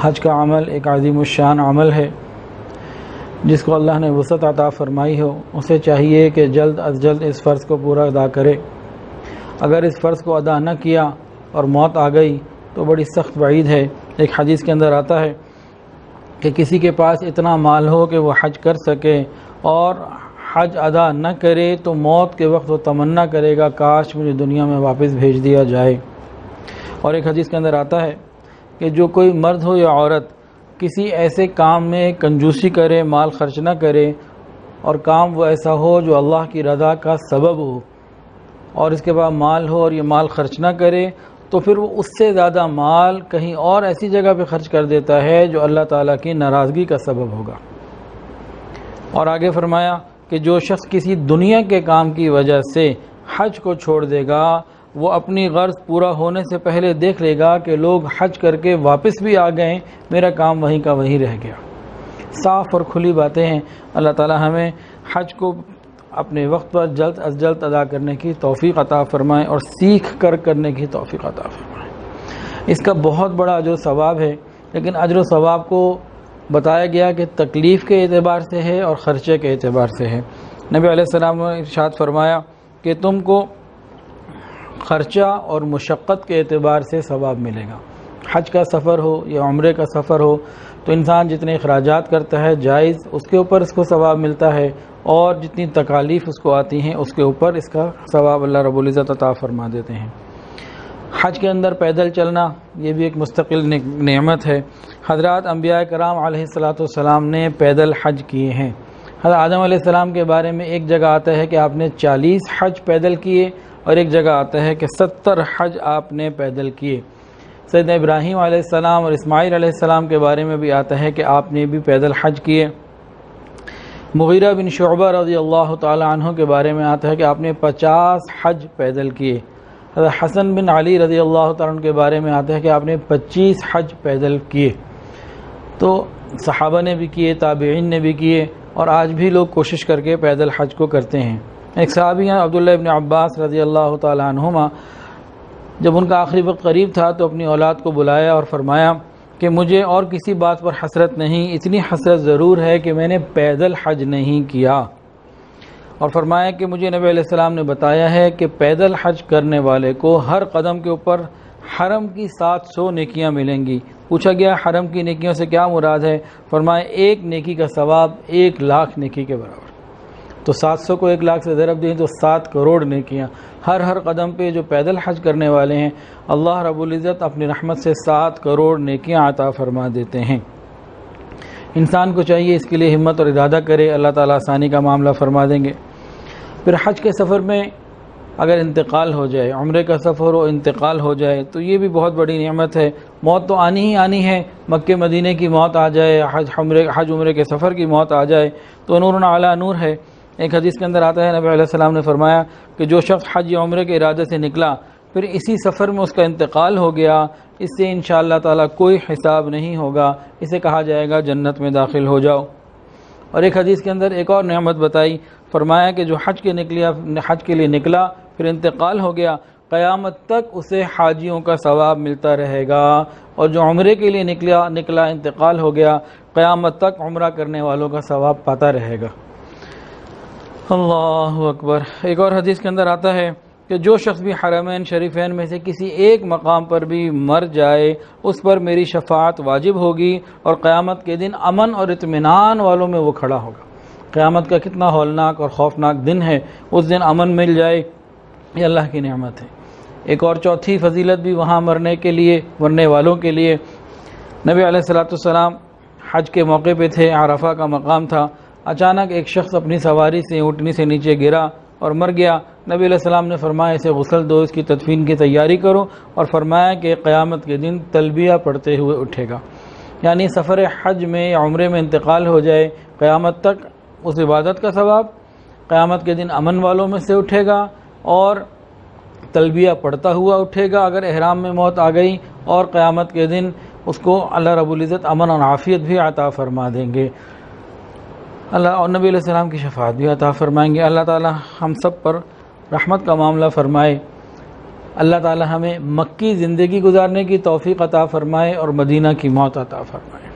حج کا عمل ایک عظیم الشان عمل ہے، جس کو اللہ نے وسعت عطا فرمائی ہو اسے چاہیے کہ جلد از جلد اس فرض کو پورا ادا کرے۔ اگر اس فرض کو ادا نہ کیا اور موت آ گئی تو بڑی سخت وعید ہے۔ ایک حدیث کے اندر آتا ہے کہ کسی کے پاس اتنا مال ہو کہ وہ حج کر سکے اور حج ادا نہ کرے تو موت کے وقت وہ تمنا کرے گا کاش مجھے دنیا میں واپس بھیج دیا جائے۔ اور ایک حدیث کے اندر آتا ہے کہ جو کوئی مرد ہو یا عورت کسی ایسے کام میں کنجوسی کرے، مال خرچ نہ کرے، اور کام وہ ایسا ہو جو اللہ کی رضا کا سبب ہو، اور اس کے بعد مال ہو اور یہ مال خرچ نہ کرے، تو پھر وہ اس سے زیادہ مال کہیں اور ایسی جگہ پہ خرچ کر دیتا ہے جو اللہ تعالیٰ کی ناراضگی کا سبب ہوگا۔ اور آگے فرمایا کہ جو شخص کسی دنیا کے کام کی وجہ سے حج کو چھوڑ دے گا، وہ اپنی غرض پورا ہونے سے پہلے دیکھ لے گا کہ لوگ حج کر کے واپس بھی آ گئے، میرا کام وہیں کا وہیں رہ گیا۔ صاف اور کھلی باتیں ہیں۔ اللہ تعالی ہمیں حج کو اپنے وقت پر جلد از جلد ادا کرنے کی توفیق عطا فرمائے اور سیکھ کر کرنے کی توفیق عطا فرمائے۔ اس کا بہت بڑا اجر و ثواب ہے، لیکن اجر و ثواب کو بتایا گیا کہ تکلیف کے اعتبار سے ہے اور خرچے کے اعتبار سے ہے۔ نبی علیہ السلام نے ارشاد فرمایا کہ تم کو خرچہ اور مشقت کے اعتبار سے ثواب ملے گا۔ حج کا سفر ہو یا عمرے کا سفر ہو تو انسان جتنے اخراجات کرتا ہے جائز، اس کے اوپر اس کو ثواب ملتا ہے، اور جتنی تکالیف اس کو آتی ہیں اس کے اوپر اس کا ثواب اللہ رب العزت عطا فرما دیتے ہیں۔ حج کے اندر پیدل چلنا یہ بھی ایک مستقل نعمت ہے۔ حضرات انبیاء کرام علیہ السلام نے پیدل حج کیے ہیں۔ حضرت آدم علیہ السلام کے بارے میں ایک جگہ آتا ہے کہ آپ نے 40 حج پیدل کیے، اور ایک جگہ آتا ہے کہ 70 حج آپ نے پیدل کیے۔ سیدنا ابراہیم علیہ السلام اور اسماعیل علیہ السلام کے بارے میں بھی آتا ہے کہ آپ نے بھی پیدل حج کیے۔ مغیرہ بن شعبہ رضی اللہ تعالی عنہ کے بارے میں آتا ہے کہ آپ نے 50 حج پیدل کیے۔ حضرت حسن بن علی رضی اللہ تعالی عنہ کے بارے میں آتا ہے کہ آپ نے 25 حج پیدل کیے۔ تو صحابہ نے بھی کیے، تابعین نے بھی کیے، اور آج بھی لوگ کوشش کر کے پیدل حج کو کرتے ہیں۔ ایک صحابی ہیں عبداللہ ابن عباس رضی اللہ تعالی عنہما، جب ان کا آخری وقت قریب تھا تو اپنی اولاد کو بلایا اور فرمایا کہ مجھے اور کسی بات پر حسرت نہیں، اتنی حسرت ضرور ہے کہ میں نے پیدل حج نہیں کیا۔ اور فرمایا کہ مجھے نبی علیہ السلام نے بتایا ہے کہ پیدل حج کرنے والے کو ہر قدم کے اوپر حرم کی 700 نیکیاں ملیں گی۔ پوچھا گیا حرم کی نیکیوں سے کیا مراد ہے؟ فرمایا ایک نیکی کا ثواب 1,00,000 نیکی کے برابر۔ تو 700 کو 1,00,000 سے ضرب دیں تو 7 کروڑ نیکیاں۔ ہر قدم پہ جو پیدل حج کرنے والے ہیں اللہ رب العزت اپنی رحمت سے 7 کروڑ نیکیاں عطا فرما دیتے ہیں۔ انسان کو چاہیے اس کے لیے ہمت اور ارادہ کرے، اللہ تعالیٰ آسانی کا معاملہ فرما دیں گے۔ پھر حج کے سفر میں اگر انتقال ہو جائے، عمرے کا سفر ہو انتقال ہو جائے تو یہ بھی بہت بڑی نعمت ہے۔ موت تو آنی ہی آنی ہے، مکہ مدینے کی موت آ جائے، حج عمرے کے سفر کی موت آ جائے تو نور علی نور ہے۔ ایک حدیث کے اندر آتا ہے نبی علیہ السلام نے فرمایا کہ جو شخص حج یا عمرے کے ارادے سے نکلا پھر اسی سفر میں اس کا انتقال ہو گیا، اس سے انشاءاللہ تعالیٰ کوئی حساب نہیں ہوگا، اسے کہا جائے گا جنت میں داخل ہو جاؤ۔ اور ایک حدیث کے اندر ایک اور نعمت بتائی، فرمایا کہ جو حج کے لیے نکلا پھر انتقال ہو گیا، قیامت تک اسے حاجیوں کا ثواب ملتا رہے گا، اور جو عمرے کے لیے نکلا انتقال ہو گیا، قیامت تک عمرہ کرنے والوں کا ثواب پاتا رہے گا۔ اللہ اکبر۔ ایک اور حدیث کے اندر آتا ہے کہ جو شخص بھی حرمین شریفین میں سے کسی ایک مقام پر بھی مر جائے اس پر میری شفاعت واجب ہوگی، اور قیامت کے دن امن اور اطمینان والوں میں وہ کھڑا ہوگا۔ قیامت کا کتنا ہولناک اور خوفناک دن ہے، اس دن امن مل جائے یہ اللہ کی نعمت ہے۔ ایک اور چوتھی فضیلت بھی وہاں مرنے والوں کے لیے، نبی علیہ السلام حج کے موقع پہ تھے، عرفہ کا مقام تھا، اچانک ایک شخص اپنی سواری سے اونٹنی سے نیچے گرا اور مر گیا۔ نبی علیہ السلام نے فرمایا اسے غسل دو، اس کی تدفین کی تیاری کرو، اور فرمایا کہ قیامت کے دن تلبیہ پڑھتے ہوئے اٹھے گا۔ یعنی سفر حج میں یا عمرے میں انتقال ہو جائے، قیامت تک اس عبادت کا ثواب، قیامت کے دن امن والوں میں سے اٹھے گا اور تلبیہ پڑھتا ہوا اٹھے گا اگر احرام میں موت آ گئی، اور قیامت کے دن اس کو اللہ رب العزت امن اور عافیت بھی عطا فرما دیں گے، اللہ اور نبی علیہ السلام کی شفاعت بھی عطا فرمائیں گے۔ اللہ تعالی ہم سب پر رحمت کا معاملہ فرمائے۔ اللہ تعالی ہمیں مکی زندگی گزارنے کی توفیق عطا فرمائے اور مدینہ کی موت عطا فرمائے۔